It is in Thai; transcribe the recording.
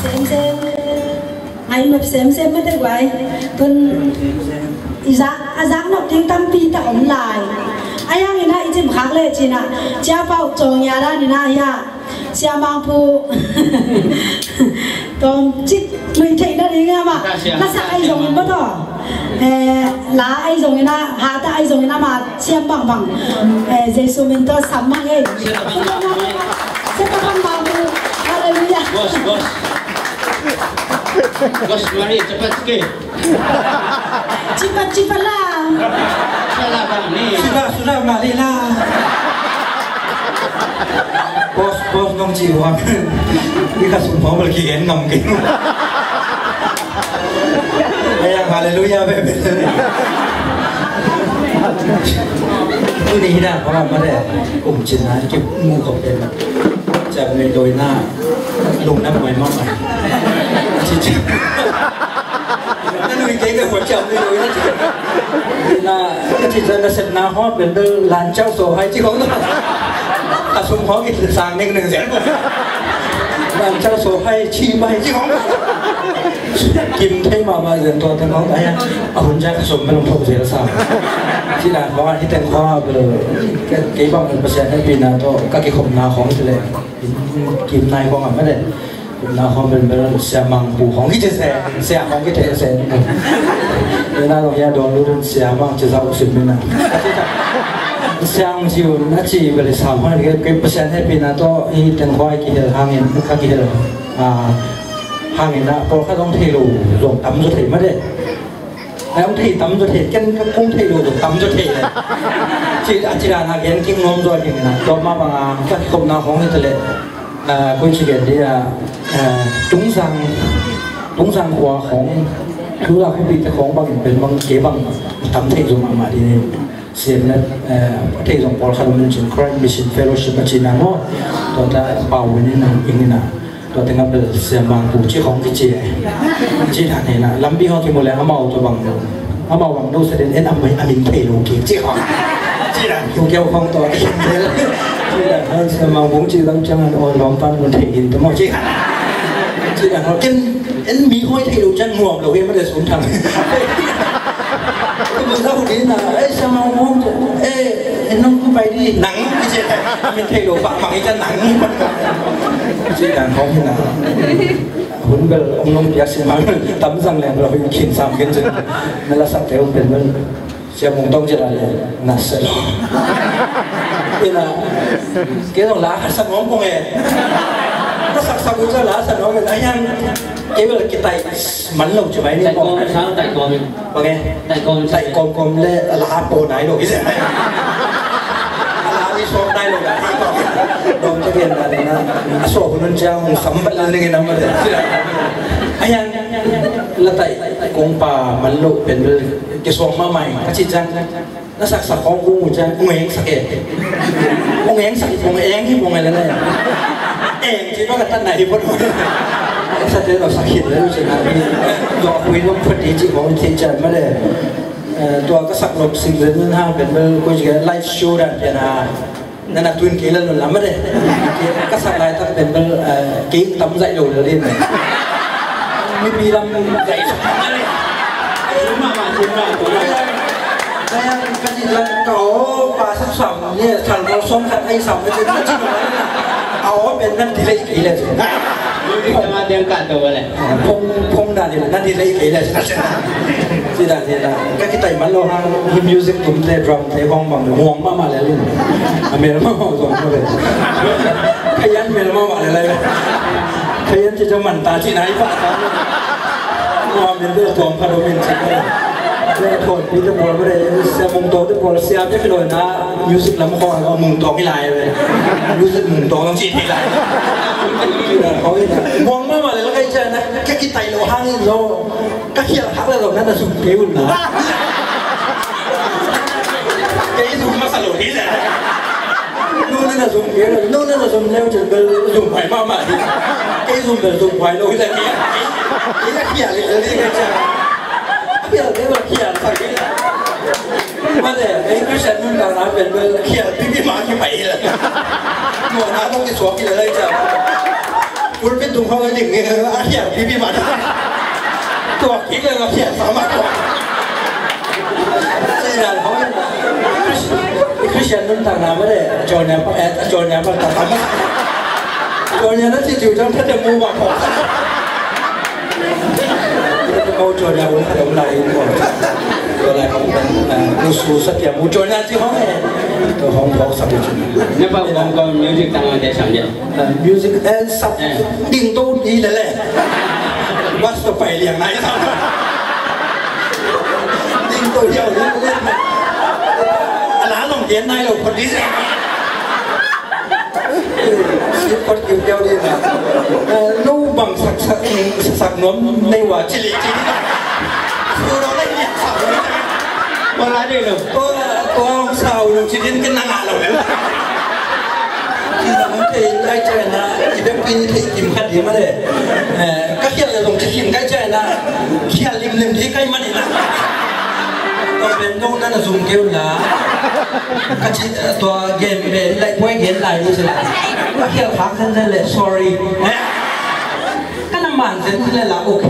xem ngày mập xem mới thấy vậy tuần giá nó tiếng tam pi ta ổn lại ai yang ina ijem khang le china cha pau chong ya ra ni na ya sia mang pu tom chích lui thei na đi nghe mà nó sa ai dùng bất đó lá ai dùng na hạ ta ai dùng na mà xem bằng Giêsu mình to sắm mang ấy sẽ có con bao nhiêu hallelujah Bos mari cepat sikit. Cepat lah. Salah bang ni. Sudah marilah. Bos ngom jiwa. Ni kasut mau lagi kan ngom gitu. Ayang haleluya bebe. Ini dah orang mana cùng chiến này cái ngu khổng đen chạm người đôi na lùng năm ngoài mong này chỉ nó nuôi cái người quan trọng nuôi nó chỉ là sệt na hoa bên đó làn trao sổ hay chứ không đâu à sung hoa cái sàng nên đừng dễ làn trao sổ hay chi bay chứ không kim thấy mà dần toàn thằng nó đấy hôn ra cái sổ mới làm thầu gì là sao chỉ là có anh tên khoa bây cái bằng một persen hay vì là to các cái khổng nào khổng thì lại kim này có mà đấy nào không bên bên xe mang bù khổng cái xe khổng cái thế xe nên làเราโดนรู้เสียบ้างจะเอาสุดเป็นนะxe ông chịu nó chỉ về sản phẩm cái persen hay vì là to anh tên khoa cái hàng nghìn các cái hàng nghìn đó có các ông thầy lù dùng tắm cho thầy mất đấy ông thầy tắm cho thầy chân các ông thầy lù dùng tắm cho thầy này chỉ là hàng nghìn kinh ngôn rồi thì là cho mà bằng các công nào không như thế này cuối sự kiện thì là chúng sang quaของคือเราให้ปีแต่ของบางเป็นบางเก็บบางทำเทศมามาที่เสียงนั้นเทศของพอลคาร์ลมินชินครายมิชินเฟโลชิปจีนาโน่ตัวแต่เป่าวันนี้นะอิงนี่นะตัวแต่งับเป็นเสียงบางผู้ที่ของที่เจี๋ยจีน่าเนี่ยนะลำบีเขาที่หมดแล้วเขาเมาตัวบางเขาเมาบางดูแสดงเอ็นอัมไม่อามินเทโลเกียจีของจีน่าอยู่เกี่ยวข้องตัวจีน่าเขาเสียงบางผู้ที่ต้องจังอันอ่อนร้องปั้นมันเทียนตัวมั่งจีน่าเขาเก่งเอ็นมีห้อยเทโลจังห่วงเราเองไม่ได้สนทางคือถ้าคนนี้นะสมองมองน้องไปดิหนังไม่ใช่เป็นเทโลฝากฝังไอ้จะหนังจีน่าเขาที่น่ะหุ่นเบลองน้องยักษ์เสียมันตั้มสั่งแรงเราไปขิงซ้ำกันจนนั่นละสักเดียวเป็นมันเสียมงต้องจะอะไรน่าเสียนี่นะเกี่ยวกับล้าสมองพวกเอ๋ถ้าสักกุศลล้าสมองเป็นอะไรยังเกี่ยวกับกิจมันลงใช่ไหมนี่บอกไต่กอมว่าไงไต่กอมเล่ล้าโปไหนหรอกที่เสียล้าที่ชอบได้เลยนะที่บอกลงจะเรียนอะไรนะโซ่คนนั้นเจ้าสัมบัติอะไรกันนะมาเลยไอ้ยังละไต่กงป่ามันลงเป็นกระทรวงมาใหม่ก็ชิดจังนักศึกษาของกูจะงเองสักเองงเองสักงเองที่งอะไรนั่นเองคิดว่ากันท่านไหนพ้นสัตว์เราสักหินแล้วรู้สึกอะไรยอมคุยว่าพอดีจีของเทจันไม่ได้ตัวก็สักลบสิ่งเรื่องห้างเป็นเบอร์กูจะไลฟ์โชว์ดันเป็นนั่นน่ะทุนกี่แล้วหนุนล้ำไม่ได้ก็สักลายถ้าเป็นเบอร์กี่ตั้มใจโดดเลยนี่ไม่มีลำใจมาจริงมาตัวนี้แต่กันที่เราเก่าป่าสักสองเนี่ยทางเราซ้อมขัดไอ้สองไม่ใช่จริงเอาเป็นนั่นที่ไรกี่เลยจะมาเตรียมการตัวเลยพงด่านนี่นั่นที่ไรกี่เลยที่ด่านที่ด่านก็คิดแต่มันเราฮะมิวสิกตุ้มเตะดรัมเตะห้องบังห่วงมาเลยลุงเมลมาส่งมาเลยขยันเมลมาเลยขยันจะมันตาที่ไหนฝ่าตาว่าเป็นเรื่องทองพารามินใช่ไหมเรื่องทองปีเตอร์บอลไม่ได้เสียมุงโตเตอร์บอลเสียไม่เป็นเลยนะมิวสิกลำคอเอามุงโตไม่ลายเลยมิวสิกมุงโตต้องจีนไม่ลายเขาเนี่ยมองมาเลยแล้วก็เจอนะแค่คิดไตเราห้างนี่เราก็เขียนหักแล้วเรานั่นน่ะสุดเกี่ยวนะแกยิ่งสุดมาสลุที่เลยนู่นนั่นน่ะสุดเกี่ยวนู่นนั่นน่ะสุดแล้วจะเป็นสุดไหวมากมากแกสุดเป็นสุดไหวเราที่ไหนนี่เขียนเลยนี่ก็จะเขียนได้แบบเขียนใส่มาเลยไอ้ก็ฉันนู่นการน้ำเป็นเขียนพี่มาที่ไหนเลยหมดน้ำต้องจะสวมกินเลยจ้ะ คุณเป็นตุ้งเขาเลยถึงเนี่ยอันเนี้ยพี่มาตัวคิดเลยเราเขียนสามารถตัวใช่ไหมเขาคริสเตียนนั่นต่างน้ำไม่ได้จอเนี่ยจอเนี่ยมันต่างกันจอเนี่ยนั่นที่จู่ๆถ้าจะมูมาของเขาจอเนี่ยผมเขาไหลหมดตัวไหลของมูสูสักอย่างมูจอเนี่ยที่เขาเนี่ยตัวของเขาสักอย่างนี่ป่ะผมก็มิวสิกต่างกันแต่สามอย่างมิวสิกสับดิ่งตู้ดีเลยแหละว่าจะไปเรียงไหนครับดิ่งตู้เดียวนี่เล่นร้านลงเย็นนายเราคนนี้สิสิคนเดียวดีนะนู่บังสักน้มในว่าจิลิจิลิคือเราได้เรียนสาวมาละดิลูกตัวสาวลงจิลินกันนานเราแล้วที่เราไม่ได้ใจนะที่เป็นปีที่กินขัดดีมาเลยก็เขียนเลยลงจะกินใกล้ใจนะเขียนริมที่ใกล้มันนี่นะก็เป็นน้องนั่นซูมเกลนะก็ชิตัวเกมเป็นไล่พวยเกมไล่นี่ใช่ไหมก็เขียนพักกันเลย sorry ก็น้ำมันเสร็จแล้วโอเค